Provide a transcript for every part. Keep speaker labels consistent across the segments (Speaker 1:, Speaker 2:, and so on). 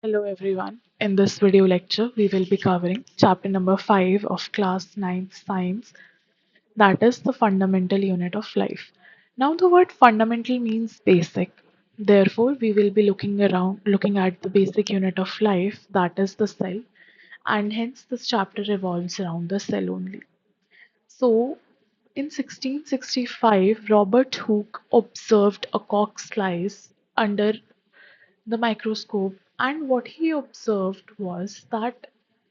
Speaker 1: Hello everyone. In this video lecture, we will be covering chapter number 5 of class 9 science, that is the fundamental unit of life. Now the word fundamental means basic. Therefore, we will be looking at the basic unit of life, that is the cell, and hence this chapter revolves around the cell only. So, in 1665, Robert Hooke observed a cork slice under the microscope, and what he observed was that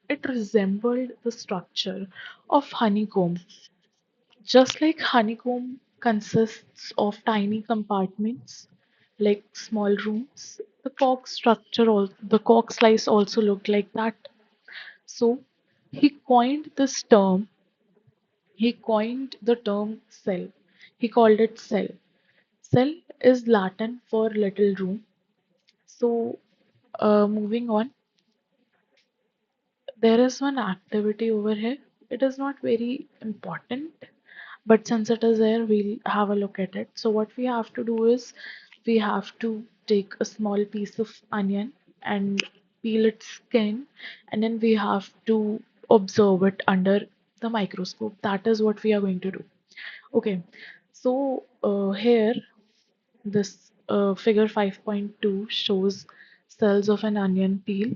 Speaker 1: it resembled the structure of honeycomb. Just like honeycomb consists of tiny compartments, like small rooms, the cork slice also looked like that. So he coined this term. He coined the term cell. He called it cell. Cell is Latin for little room. So, moving on, there is one activity over here. It is not very important, but since it is there, we'll have a look at it. So, what we have to do is we have to take a small piece of onion and peel its skin, and then we have to observe it under the microscope. That is what we are going to do. Okay, so here this figure 5.2 shows cells of an onion peel.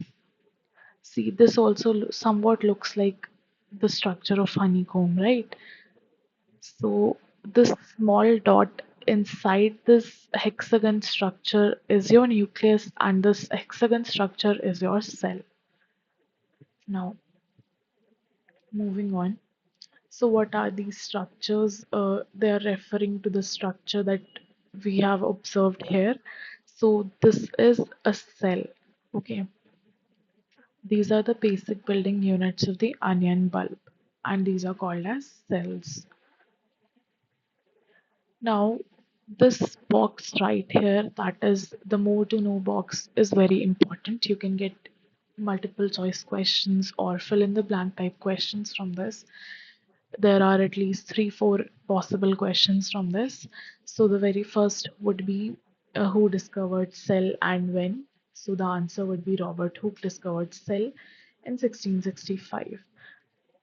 Speaker 1: See, this also somewhat looks like the structure of honeycomb, right? So this small dot inside this hexagon structure is your nucleus, and this hexagon structure is your cell. Now, moving on. So what are these structures? They are referring to the structure that we have observed here. So this is a cell. Okay. These are the basic building units of the onion bulb, and these are called as cells. Now, this box right here, that is the more to know box, is very important. You can get multiple choice questions or fill in the blank type questions from this. There are at least 3 4 possible questions from this. So the very first would be who discovered cell and when. So the answer would be Robert Hooke discovered cell in 1665.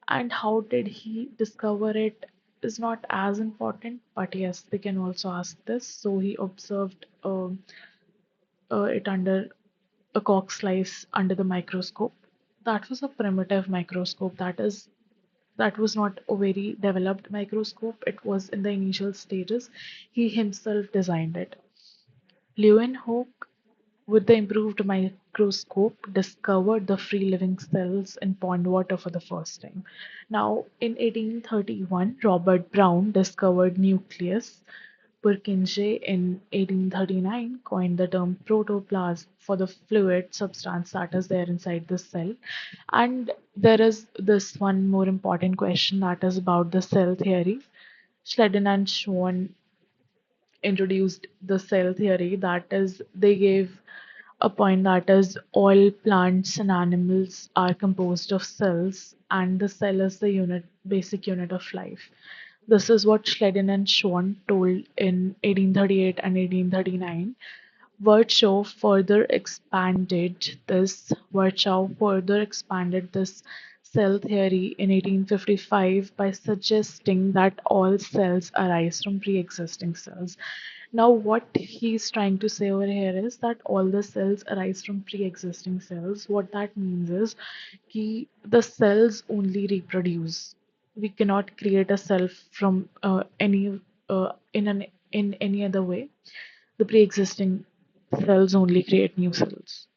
Speaker 1: And how did he discover it is not as important, but yes, they can also ask this. So he observed it under a cork slice under the microscope. That was a primitive microscope. That was not a very developed microscope. It was in the initial stages. He himself designed it. Leeuwenhoek, with the improved microscope, discovered the free living cells in pond water for the first time. Now, in 1831, Robert Brown discovered nucleus. Purkinje in 1839 coined the term protoplasm for the fluid substance that is there inside the cell. And there is this one more important question, that is about the cell theory. Schleiden and Schwann introduced the cell theory, that is, they gave a point that is all plants and animals are composed of cells, and the cell is the basic unit of life. This is what Schleiden and Schwann told in 1838 and 1839. Virchow further expanded this cell theory in 1855 by suggesting that all cells arise from pre-existing cells. Now, what he's trying to say over here is that all the cells arise from pre-existing cells. What that means is the cells only reproduce. We cannot create a cell from any in any other way. The pre-existing cells only create new cells.